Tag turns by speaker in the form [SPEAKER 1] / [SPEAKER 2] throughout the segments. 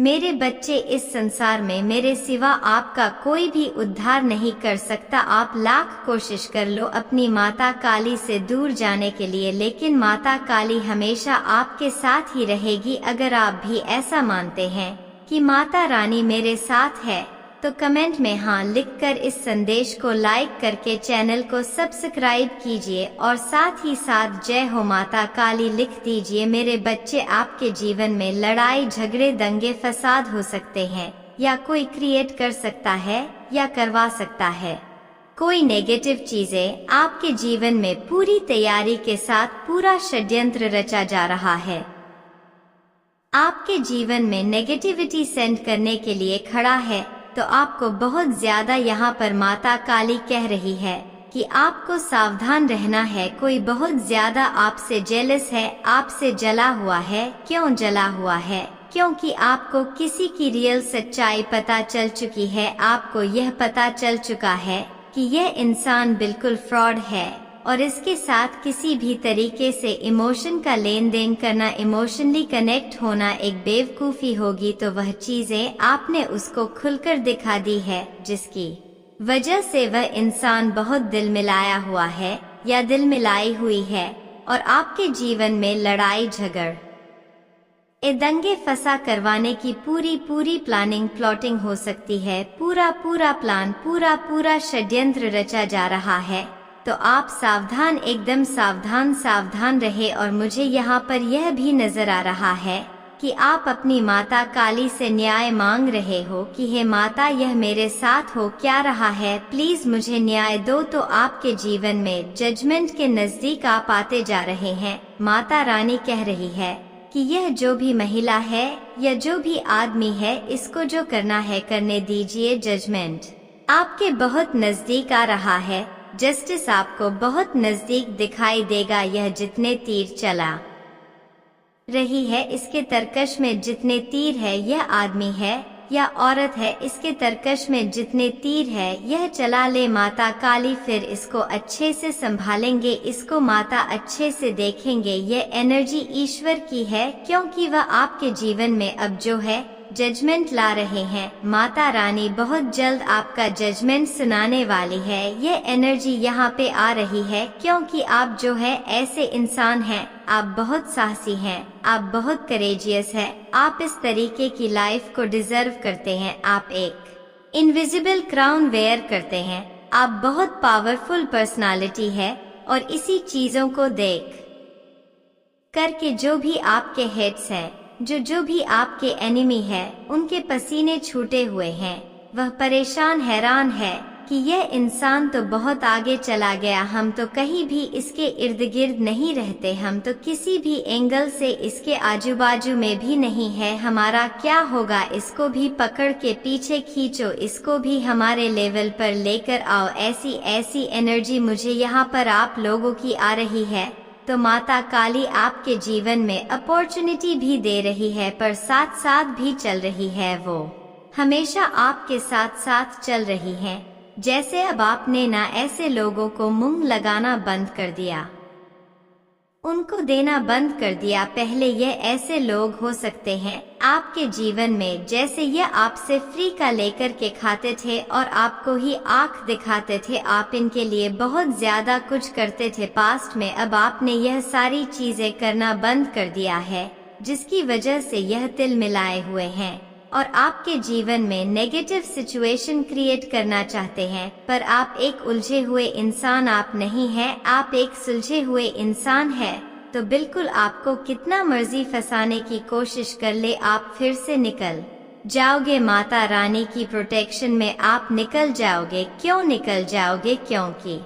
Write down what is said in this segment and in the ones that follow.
[SPEAKER 1] मेरे बच्चे, इस संसार में मेरे सिवा आपका कोई भी उद्धार नहीं कर सकता। आप लाख कोशिश कर लो अपनी माता काली से दूर जाने के लिए, लेकिन माता काली हमेशा आपके साथ ही रहेगी। अगर आप भी ऐसा मानते हैं कि माता रानी मेरे साथ है, तो कमेंट में हाँ लिखकर इस संदेश को लाइक करके चैनल को सब्सक्राइब कीजिए और साथ ही साथ जय हो माता काली लिख दीजिए। मेरे बच्चे, आपके जीवन में लड़ाई झगड़े दंगे फसाद हो सकते हैं, या कोई क्रिएट कर सकता है या करवा सकता है। कोई नेगेटिव चीजें आपके जीवन में पूरी तैयारी के साथ पूरा षड्यंत्र रचा जा रहा है। आपके जीवन में नेगेटिविटी सेंड करने के लिए खड़ा है, तो आपको बहुत ज्यादा यहाँ पर माता काली कह रही है कि आपको सावधान रहना है। कोई बहुत ज्यादा आपसे जेलस है, आपसे जला हुआ है। क्यों जला हुआ है? क्योंकि आपको किसी की रियल सच्चाई पता चल चुकी है। आपको यह पता चल चुका है कि यह इंसान बिल्कुल फ्रॉड है और इसके साथ किसी भी तरीके से इमोशन का लेन देन करना, इमोशनली कनेक्ट होना एक बेवकूफ़ी होगी। तो वह चीजें आपने उसको खुलकर दिखा दी है, जिसकी वजह से वह इंसान बहुत दिल मिलाया हुआ है या दिल मिलाई हुई है और आपके जीवन में लड़ाई झगड़ दंगे फसा करवाने की पूरी प्लानिंग प्लॉटिंग हो सकती है। पूरा प्लान, पूरा षड्यंत्र रचा जा रहा है। तो आप सावधान, एकदम सावधान रहे। और मुझे यहाँ पर यह भी नजर आ रहा है कि आप अपनी माता काली से न्याय मांग रहे हो कि हे माता, यह मेरे साथ हो क्या रहा है, प्लीज मुझे न्याय दो। तो आपके जीवन में जजमेंट के नजदीक आप आते जा रहे हैं। माता रानी कह रही है कि यह जो भी महिला है या जो भी आदमी है, इसको जो करना है करने दीजिए। जजमेंट आपके बहुत नजदीक आ रहा है। जस्टिस आपको बहुत नजदीक दिखाई देगा। यह जितने तीर चला रही है, इसके तरकश में जितने तीर है, यह आदमी है या औरत है, इसके तरकश में जितने तीर है, यह चला ले माता काली। फिर इसको अच्छे से संभालेंगे, इसको माता अच्छे से देखेंगे। यह एनर्जी ईश्वर की है, क्योंकि वह आपके जीवन में अब जो है जजमेंट ला रहे हैं। माता रानी बहुत जल्द आपका जजमेंट सुनाने वाली है। यह एनर्जी यहाँ पे आ रही है, क्योंकि आप जो है ऐसे इंसान हैं, आप बहुत साहसी हैं, आप बहुत करेजियस हैं, आप इस तरीके की लाइफ को डिजर्व करते हैं। आप एक इनविजिबल क्राउन वेयर करते हैं। आप बहुत पावरफुल पर्सनालिटी है और इसी चीजों को देख करके जो भी आपके हेड्स हैं, जो भी आपके एनिमी है, उनके पसीने छूटे हुए हैं। वह परेशान हैरान है कि यह इंसान तो बहुत आगे चला गया, हम तो कहीं भी इसके इर्द गिर्द नहीं रहते, हम तो किसी भी एंगल से इसके आजू बाजू में भी नहीं है। हमारा क्या होगा? इसको भी पकड़ के पीछे खींचो, इसको भी हमारे लेवल पर लेकर आओ। ऐसी एनर्जी मुझे यहाँ पर आप लोगों की आ रही है। तो माता काली आपके जीवन में अपॉर्चुनिटी भी दे रही है, पर साथ साथ भी चल रही है। वो हमेशा आपके साथ चल रही हैं। जैसे अब आपने ना ऐसे लोगों को मुंह लगाना बंद कर दिया, उनको देना बंद कर दिया। पहले यह ऐसे लोग हो सकते हैं आपके जीवन में, जैसे यह आपसे फ्री का लेकर के खाते थे और आपको ही आंख दिखाते थे। आप इनके लिए बहुत ज्यादा कुछ करते थे पास्ट में। अब आपने यह सारी चीजें करना बंद कर दिया है, जिसकी वजह से यह तिल मिलाए हुए हैं और आपके जीवन में नेगेटिव सिचुएशन क्रिएट करना चाहते हैं। पर आप एक उलझे हुए इंसान आप नहीं हैं, आप एक सुलझे हुए इंसान हैं। तो बिल्कुल आपको कितना मर्जी फंसाने की कोशिश कर ले, आप फिर से निकल जाओगे। माता रानी की प्रोटेक्शन में आप निकल जाओगे। क्यों निकल जाओगे? क्योंकि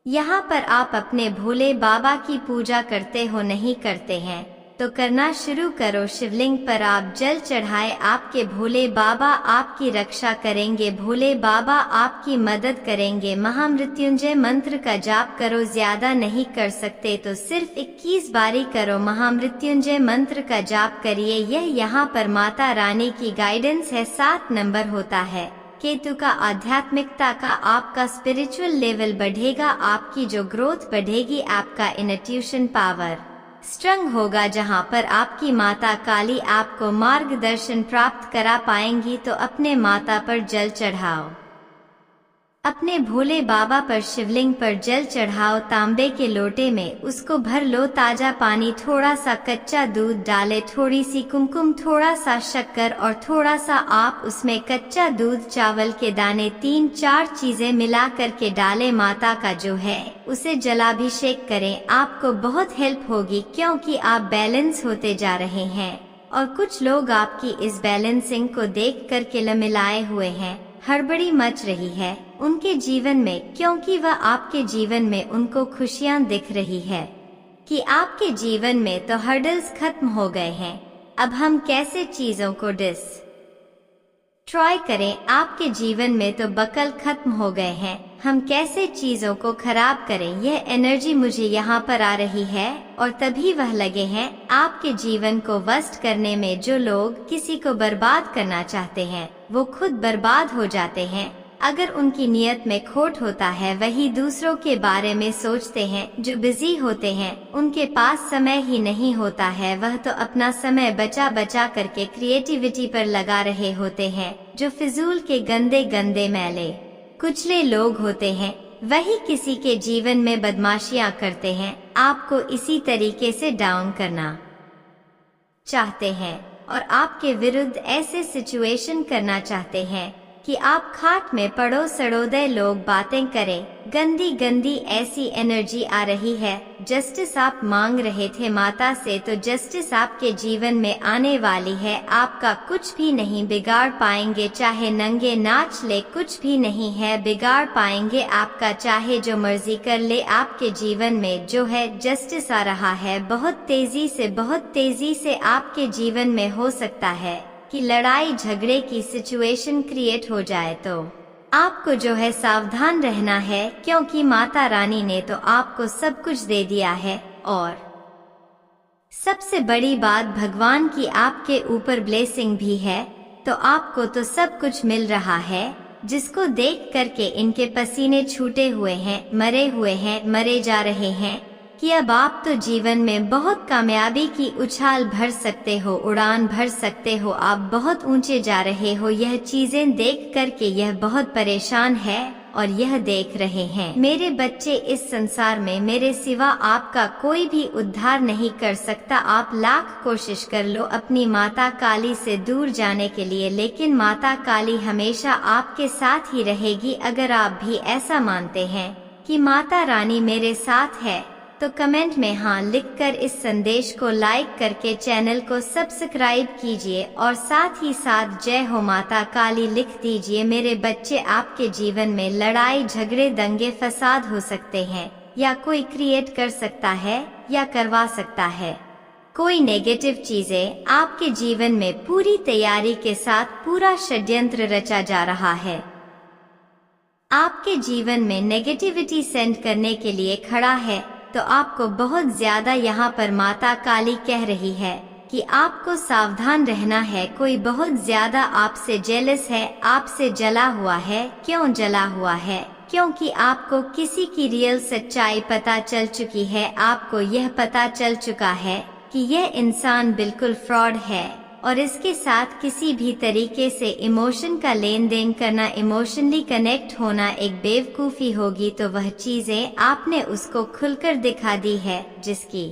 [SPEAKER 1] यहाँ पर आप अपने भोले बाबा की पूजा करते हो, नहीं करते हैं तो करना शुरू करो। शिवलिंग पर आप जल चढ़ाए, आपके भोले बाबा आपकी रक्षा करेंगे, भोले बाबा आपकी मदद करेंगे। महामृत्युंजय मंत्र का जाप करो, ज्यादा नहीं कर सकते तो सिर्फ 21 बारी करो। महामृत्युंजय मंत्र का जाप करिए। यह यहाँ पर माता रानी की गाइडेंस है। 7 नंबर होता है केतु का, आध्यात्मिकता का। आपका स्पिरिचुअल लेवल बढ़ेगा, आपकी जो ग्रोथ बढ़ेगी, आपका इनट्यूशन पावर स्ट्रंग होगा, जहां पर आपकी माता काली आपको मार्गदर्शन प्राप्त करा पाएंगी। तो अपने माता पर जल चढ़ाओ, अपने भोले बाबा पर शिवलिंग पर जल चढ़ाओ। तांबे के लोटे में उसको भर लो, ताजा पानी, थोड़ा सा कच्चा दूध डाले, थोड़ी सी कुमकुम, थोड़ा सा शक्कर और थोड़ा सा आप उसमें कच्चा दूध, चावल के दाने, 3-4 चीजें मिला करके डाले। माता का जो है उसे जलाभिषेक करें। आपको बहुत हेल्प होगी, क्योंकि आप बैलेंस होते जा रहे हैं और कुछ लोग आपकी इस बैलेंसिंग को देख कर के लमिलाए हुए हैं। हड़बड़ी मच रही है उनके जीवन में, क्योंकि वह आपके जीवन में उनको खुशियां दिख रही है कि आपके जीवन में तो हर्डल्स खत्म हो गए हैं। अब हम कैसे चीजों को ट्राई करें, आपके जीवन में तो बकल खत्म हो गए हैं, हम कैसे चीजों को खराब करें। यह एनर्जी मुझे यहाँ पर आ रही है और तभी वह लगे हैं आपके जीवन को वस्ट करने में। जो लोग किसी को बर्बाद करना चाहते हैं वो खुद बर्बाद हो जाते हैं। अगर उनकी नियत में खोट होता है, वही दूसरों के बारे में सोचते हैं। जो बिजी होते हैं उनके पास समय ही नहीं होता है, वह तो अपना समय बचा बचा करके क्रिएटिविटी पर लगा रहे होते हैं। जो फिजूल के गंदे गंदे मैले कुचले लोग होते हैं, वही किसी के जीवन में बदमाशियां करते हैं, आपको इसी तरीके से डाउन करना चाहते हैं और आपके विरुद्ध ऐसे सिचुएशन करना चाहते हैं कि आप खाट में पड़ो, सड़ोदय लोग बातें करें। गंदी गंदी ऐसी एनर्जी आ रही है। जस्टिस आप मांग रहे थे माता से, तो जस्टिस आपके जीवन में आने वाली है। आपका कुछ भी नहीं बिगाड़ पाएंगे, चाहे नंगे नाच ले, कुछ भी नहीं है बिगाड़ पाएंगे आपका। चाहे जो मर्जी कर ले, आपके जीवन में जो है जस्टिस आ रहा है। बहुत तेजी से आपके जीवन में हो सकता है कि लड़ाई झगड़े की सिचुएशन क्रिएट हो जाए। तो आपको जो है सावधान रहना है, क्योंकि माता रानी ने तो आपको सब कुछ दे दिया है और सबसे बड़ी बात, भगवान की आपके ऊपर ब्लेसिंग भी है। तो आपको तो सब कुछ मिल रहा है, जिसको देख करके इनके पसीने छूटे हुए हैं, मरे हुए हैं, मरे जा रहे हैं कि अब आप तो जीवन में बहुत कामयाबी की उछाल भर सकते हो, उड़ान भर सकते हो, आप बहुत ऊंचे जा रहे हो। यह चीजें देख करके यह बहुत परेशान है और यह देख रहे हैं, मेरे बच्चे, इस संसार में मेरे सिवा आपका कोई भी उद्धार नहीं कर सकता। आप लाख कोशिश कर लो अपनी माता काली से दूर जाने के लिए, लेकिन माता काली हमेशा आपके साथ ही रहेगी। अगर आप भी ऐसा मानते हैं कि माता रानी मेरे साथ है, तो कमेंट में हाँ लिखकर इस संदेश को लाइक करके चैनल को सब्सक्राइब कीजिए और साथ ही साथ जय हो माता काली लिख दीजिए। मेरे बच्चे, आपके जीवन में लड़ाई झगड़े दंगे फसाद हो सकते हैं, या कोई क्रिएट कर सकता है या करवा सकता है। कोई नेगेटिव चीजें आपके जीवन में पूरी तैयारी के साथ पूरा षड्यंत्र रचा जा रहा है। आपके जीवन में नेगेटिविटी सेंड करने के लिए खड़ा है। तो आपको बहुत ज्यादा यहाँ पर माता काली कह रही है कि आपको सावधान रहना है। कोई बहुत ज्यादा आपसे जेलस है, आपसे जला हुआ है। क्यों जला हुआ है? क्योंकि आपको किसी की रियल सच्चाई पता चल चुकी है। आपको यह पता चल चुका है कि यह इंसान बिल्कुल फ्रॉड है और इसके साथ किसी भी तरीके से इमोशन का लेन देन करना, इमोशनली कनेक्ट होना एक बेवकूफी होगी। तो वह चीजें आपने उसको खुलकर दिखा दी है, जिसकी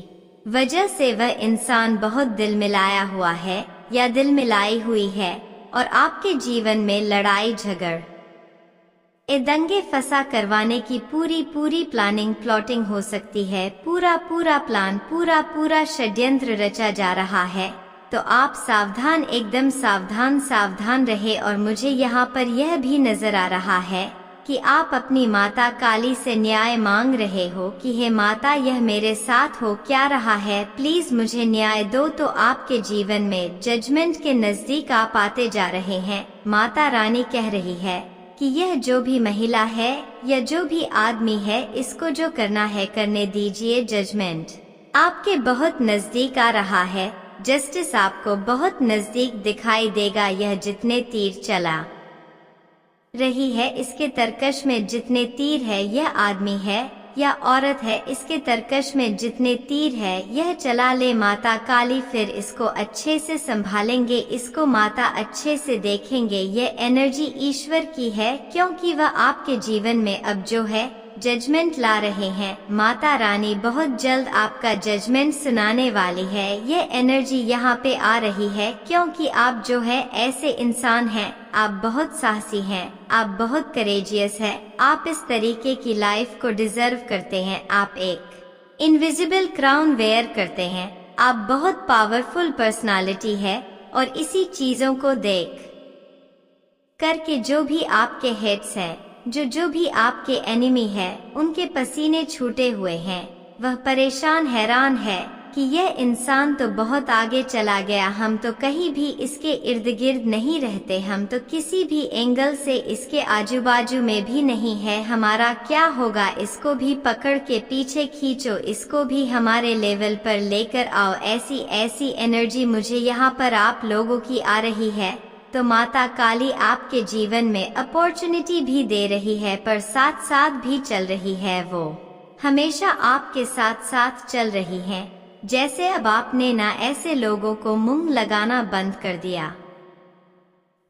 [SPEAKER 1] वजह से वह इंसान बहुत दिल मिलाया हुआ है या दिल मिलाई हुई है और आपके जीवन में लड़ाई झगड़ दंगे फसा करवाने की पूरी प्लानिंग प्लॉटिंग हो सकती है। पूरा प्लान, पूरा षड्यंत्र रचा जा रहा है। तो आप सावधान, एकदम सावधान रहे। और मुझे यहाँ पर यह भी नजर आ रहा है कि आप अपनी माता काली से न्याय मांग रहे हो कि हे माता, यह मेरे साथ हो क्या रहा है, प्लीज मुझे न्याय दो। तो आपके जीवन में जजमेंट के नजदीक आप आते जा रहे हैं। माता रानी कह रही है कि यह जो भी महिला है या जो भी आदमी है, इसको जो करना है करने दीजिए। जजमेंट आपके बहुत नजदीक आ रहा है, जस्टिस आपको बहुत नजदीक दिखाई देगा। यह जितने तीर चला रही है, इसके तरकश में जितने तीर है, यह आदमी है या औरत है, इसके तरकश में जितने तीर है यह चला ले माता काली, फिर इसको अच्छे से संभालेंगे, इसको माता अच्छे से देखेंगे। ये एनर्जी ईश्वर की है, क्योंकि वह आपके जीवन में अब जो है जजमेंट ला रहे हैं। माता रानी बहुत जल्द आपका जजमेंट सुनाने वाली है। ये एनर्जी यहाँ पे आ रही है क्योंकि आप जो है ऐसे इंसान हैं, आप बहुत साहसी हैं, आप बहुत करेजियस हैं, आप इस तरीके की लाइफ को डिजर्व करते हैं। आप एक इनविजिबल क्राउन वेयर करते हैं, आप बहुत पावरफुल पर्सनालिटी है और इसी चीजों को देख करके जो भी आपके हेड्स हैं, जो भी आपके एनिमी है, उनके पसीने छूटे हुए हैं। वह परेशान हैरान है कि यह इंसान तो बहुत आगे चला गया, हम तो कहीं भी इसके इर्द गिर्द नहीं रहते, हम तो किसी भी एंगल से इसके आजू बाजू में भी नहीं है, हमारा क्या होगा? इसको भी पकड़ के पीछे खींचो, इसको भी हमारे लेवल पर लेकर आओ। ऐसी ऐसी एनर्जी मुझे यहाँ पर आप लोगों की आ रही है। तो माता काली आपके जीवन में अपॉर्चुनिटी भी दे रही है, पर साथ साथ भी चल रही है, वो हमेशा आपके साथ साथ चल रही है। जैसे अब आपने ना ऐसे लोगों को मुंह लगाना बंद कर दिया,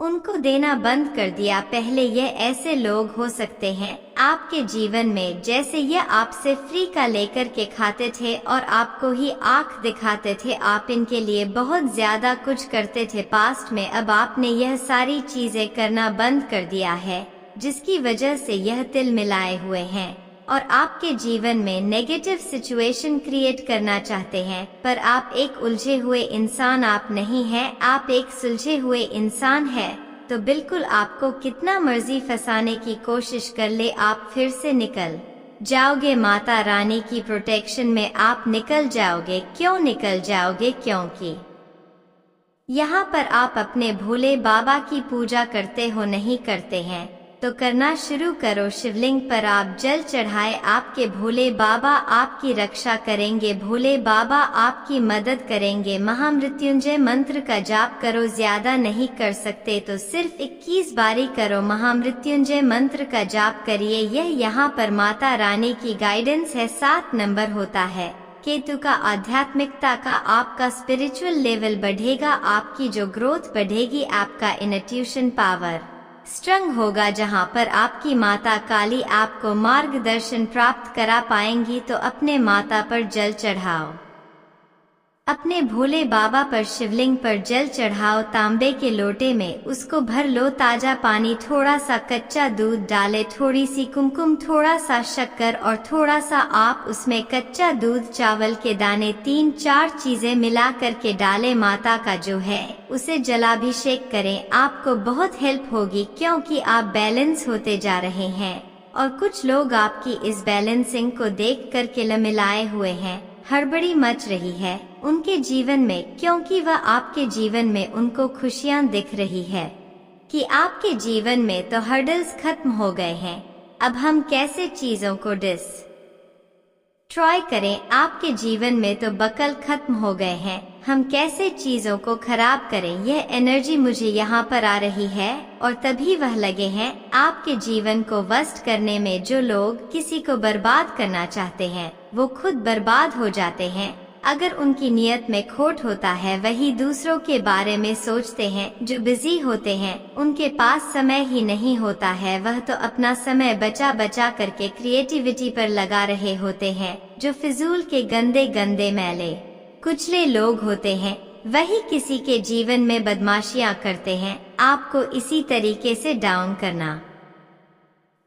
[SPEAKER 1] उनको देना बंद कर दिया। पहले ये ऐसे लोग हो सकते हैं आपके जीवन में, जैसे ये आपसे फ्री का लेकर के खाते थे और आपको ही आंख दिखाते थे, आप इनके लिए बहुत ज्यादा कुछ करते थे पास्ट में। अब आपने यह सारी चीजें करना बंद कर दिया है, जिसकी वजह से यह तिल मिलाए हुए हैं और आपके जीवन में नेगेटिव सिचुएशन क्रिएट करना चाहते हैं। पर आप एक उलझे हुए इंसान आप नहीं हैं, आप एक सुलझे हुए इंसान हैं। तो बिल्कुल आपको कितना मर्जी फंसाने की कोशिश कर ले, आप फिर से निकल जाओगे। माता रानी की प्रोटेक्शन में आप निकल जाओगे। क्यों निकल जाओगे? क्योंकि यहाँ पर आप अपने भोले बाबा की पूजा करते हो, नहीं करते हैं तो करना शुरू करो। शिवलिंग पर आप जल चढ़ाए, आपके भोले बाबा आपकी रक्षा करेंगे, भोले बाबा आपकी मदद करेंगे। महामृत्युंजय मंत्र का जाप करो, ज्यादा नहीं कर सकते तो सिर्फ 21 बारी करो। महामृत्युंजय मंत्र का जाप करिए। यह यहाँ पर माता रानी की गाइडेंस है। 7 नंबर होता है केतु का, आध्यात्मिकता का, आपका स्पिरिचुअल लेवल बढ़ेगा, आपकी जो ग्रोथ बढ़ेगी, आपका इनट्यूशन पावर स्ट्रंग होगा, जहां पर आपकी माता काली आपको मार्गदर्शन प्राप्त करा पाएंगी। तो अपने माता पर जल चढ़ाओ, अपने भोले बाबा पर शिवलिंग पर जल चढ़ाओ। तांबे के लोटे में उसको भर लो, ताजा पानी, थोड़ा सा कच्चा दूध डाले, थोड़ी सी कुमकुम, थोड़ा सा शक्कर और थोड़ा सा आप उसमें कच्चा दूध, चावल के दाने, 3-4 चीजें मिला करके डाले। माता का जो है उसे जलाभिषेक करें, आपको बहुत हेल्प होगी क्योंकि आप बैलेंस होते जा रहे हैं और कुछ लोग आपकी इस बैलेंसिंग को देख कर के लमिलाए हुए हैं। हड़बड़ी मच रही है उनके जीवन में, क्योंकि वह आपके जीवन में उनको खुशियां दिख रही है कि आपके जीवन में तो हर्डल्स खत्म हो गए हैं। अब हम कैसे चीजों को ट्राई करें, आपके जीवन में तो बकल खत्म हो गए हैं, हम कैसे चीजों को खराब करें। यह एनर्जी मुझे यहाँ पर आ रही है और तभी वह लगे हैं आपके जीवन को वस्ट करने में। जो लोग किसी को बर्बाद करना चाहते हैं वो खुद बर्बाद हो जाते हैं। अगर उनकी नियत में खोट होता है, वही दूसरों के बारे में सोचते हैं। जो बिजी होते हैं उनके पास समय ही नहीं होता है, वह तो अपना समय बचा बचा करके क्रिएटिविटी पर लगा रहे होते हैं। जो फिजूल के गंदे गंदे मैले कुचले लोग होते हैं वही किसी के जीवन में बदमाशियां करते हैं, आपको इसी तरीके से डाउन करना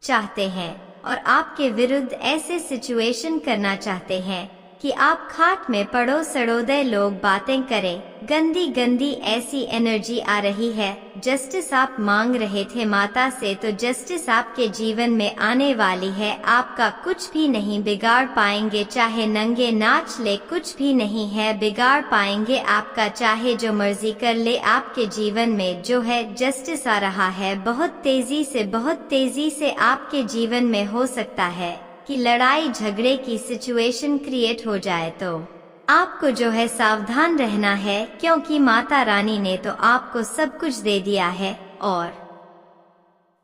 [SPEAKER 1] चाहते हैं और आपके विरुद्ध ऐसे सिचुएशन करना चाहते हैं कि आप खाट में पड़ो, सड़ोदय लोग बातें करें। गंदी गंदी ऐसी एनर्जी आ रही है। जस्टिस आप मांग रहे थे माता से, तो जस्टिस आपके जीवन में आने वाली है। आपका कुछ भी नहीं बिगाड़ पाएंगे, चाहे नंगे नाच ले, कुछ भी नहीं है बिगाड़ पाएंगे आपका, चाहे जो मर्जी कर ले। आपके जीवन में जो है जस्टिस आ रहा है। बहुत तेजी से आपके जीवन में हो सकता है कि लड़ाई झगड़े की सिचुएशन क्रिएट हो जाए, तो आपको जो है सावधान रहना है, क्योंकि माता रानी ने तो आपको सब कुछ दे दिया है। और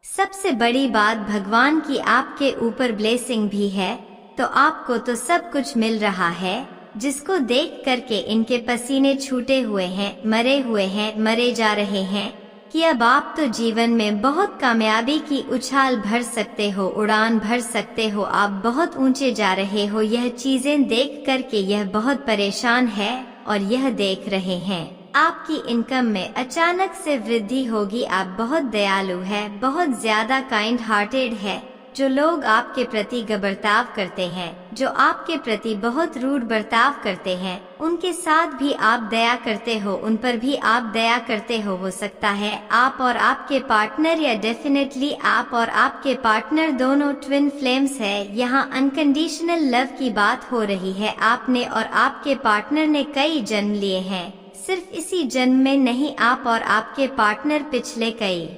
[SPEAKER 1] सबसे बड़ी बात, भगवान की आपके ऊपर ब्लेसिंग भी है। तो तो आपको तो सब कुछ मिल रहा है, जिसको देख करके इनके पसीने छूटे हुए हैं, मरे हुए हैं, मरे जा रहे हैं, कि अब आप तो जीवन में बहुत कामयाबी की उछाल भर सकते हो, उड़ान भर सकते हो, आप बहुत ऊंचे जा रहे हो। यह चीजें देख करके यह बहुत परेशान है और यह देख रहे हैं आपकी इनकम में अचानक से वृद्धि होगी। आप बहुत दयालु है, बहुत ज्यादा काइंड हार्टेड है। जो लोग आपके प्रति बर्ताव करते हैं, जो आपके प्रति बहुत रूड बर्ताव करते हैं, उनके साथ भी आप दया करते हो, उन पर भी आप दया करते हो सकता है आप और आपके पार्टनर, या डेफिनेटली आप और आपके पार्टनर दोनों ट्विन फ्लेम्स है। यहाँ अनकंडीशनल लव की बात हो रही है। आपने और आपके पार्टनर ने कई जन्म लिए हैं, सिर्फ इसी जन्म में नहीं, आप और आपके पार्टनर पिछले कई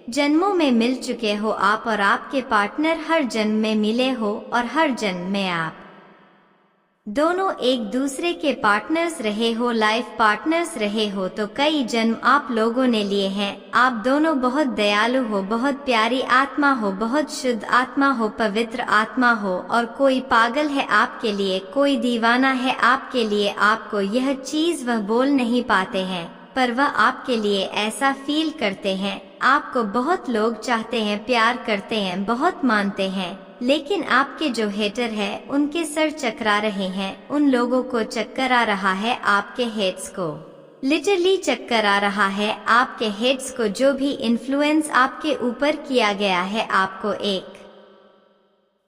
[SPEAKER 1] जन्मों में मिल चुके हो। आप और आपके पार्टनर हर जन्म में मिले हो और हर जन्म में आप दोनों एक दूसरे के पार्टनर्स रहे हो, लाइफ पार्टनर्स रहे हो। तो कई जन्म आप लोगों ने लिए हैं। आप दोनों बहुत दयालु हो, बहुत प्यारी आत्मा हो, बहुत शुद्ध आत्मा हो, पवित्र आत्मा हो, और कोई पागल है आपके लिए, कोई दीवाना है आपके लिए। आपको यह चीज वह बोल नहीं पाते हैं, पर वह आपके लिए ऐसा फील करते हैं। आपको बहुत लोग चाहते हैं, प्यार करते हैं, बहुत मानते हैं, लेकिन आपके जो हेटर है उनके सर चकरा रहे हैं। उन लोगों को चक्कर आ रहा है, आपके हेट्स को लिटरली चक्कर आ रहा है। आपके हेट्स को जो भी इन्फ्लुएंस आपके ऊपर किया गया है, आपको एक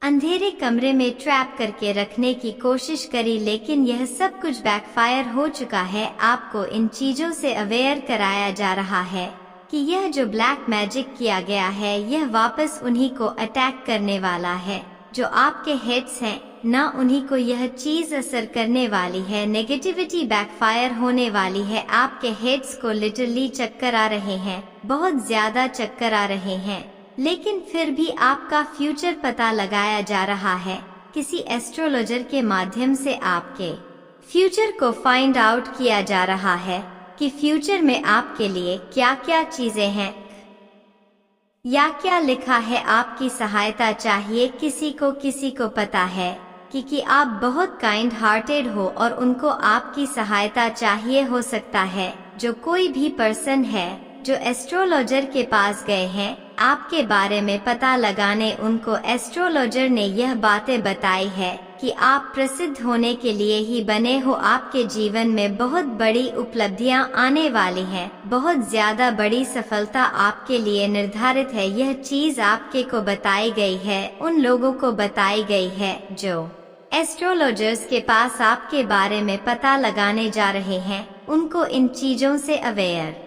[SPEAKER 1] अंधेरे कमरे में ट्रैप करके रखने की कोशिश करी, लेकिन यह सब कुछ बैकफायर हो चुका है। आपको इन चीजों से अवेयर कराया जा रहा है कि यह जो ब्लैक मैजिक किया गया है, यह वापस उन्हीं को अटैक करने वाला है जो आपके हेड्स हैं। ना उन्हीं को यह चीज असर करने वाली है, नेगेटिविटी बैकफायर होने वाली है। आपके हेड्स को लिटरली चक्कर आ रहे हैं, बहुत ज्यादा चक्कर आ रहे हैं, लेकिन फिर भी आपका फ्यूचर पता लगाया जा रहा है। किसी एस्ट्रोलॉजर के माध्यम से आपके फ्यूचर को फाइंड आउट किया जा रहा है कि फ्यूचर में आपके लिए क्या क्या चीजें हैं या क्या लिखा है। आपकी सहायता चाहिए किसी को पता है कि आप बहुत काइंड हार्टेड हो और उनको आपकी सहायता चाहिए। हो सकता है जो कोई भी पर्सन है जो एस्ट्रोलॉजर के पास गए हैं आपके बारे में पता लगाने, उनको एस्ट्रोलॉजर ने यह बातें बताई है कि आप प्रसिद्ध होने के लिए ही बने हो। आपके जीवन में बहुत बड़ी उपलब्धियां आने वाली हैं, बहुत ज्यादा बड़ी सफलता आपके लिए निर्धारित है। यह चीज आपके को बताई गई है, उन लोगों को बताई गई है जो एस्ट्रोलॉजर्स के पास आपके बारे में पता लगाने जा रहे हैं। उनको इन चीजों से अवेयर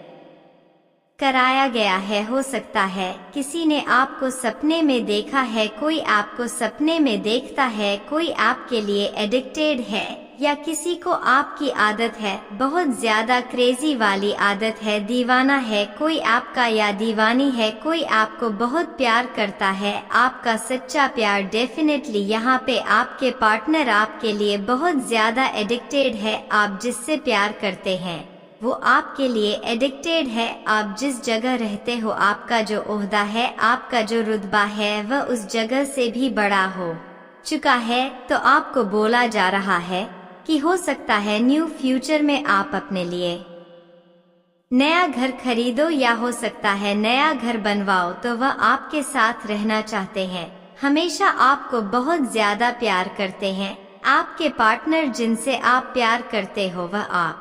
[SPEAKER 1] कराया गया है। हो सकता है किसी ने आपको सपने में देखा है, कोई आपको सपने में देखता है, कोई आपके लिए एडिक्टेड है, या किसी को आपकी आदत है, बहुत ज्यादा क्रेजी वाली आदत है, दीवाना है कोई आपका या दीवानी है, कोई आपको बहुत प्यार करता है। आपका सच्चा प्यार डेफिनेटली यहाँ पे आपके पार्टनर आपके लिए बहुत ज्यादा एडिक्टेड है। आप जिससे प्यार करते हैं वो आपके लिए एडिक्टेड है। आप जिस जगह रहते हो, आपका जो ओहदा है, आपका जो रुतबा है, वह उस जगह से भी बड़ा हो चुका है। तो आपको बोला जा रहा है कि हो सकता है न्यू फ्यूचर में आप अपने लिए नया घर खरीदो, या हो सकता है नया घर बनवाओ। तो वह आपके साथ रहना चाहते हैं, हमेशा आपको बहुत ज्यादा प्यार करते हैं। आपके पार्टनर जिनसे आप प्यार करते हो वह आप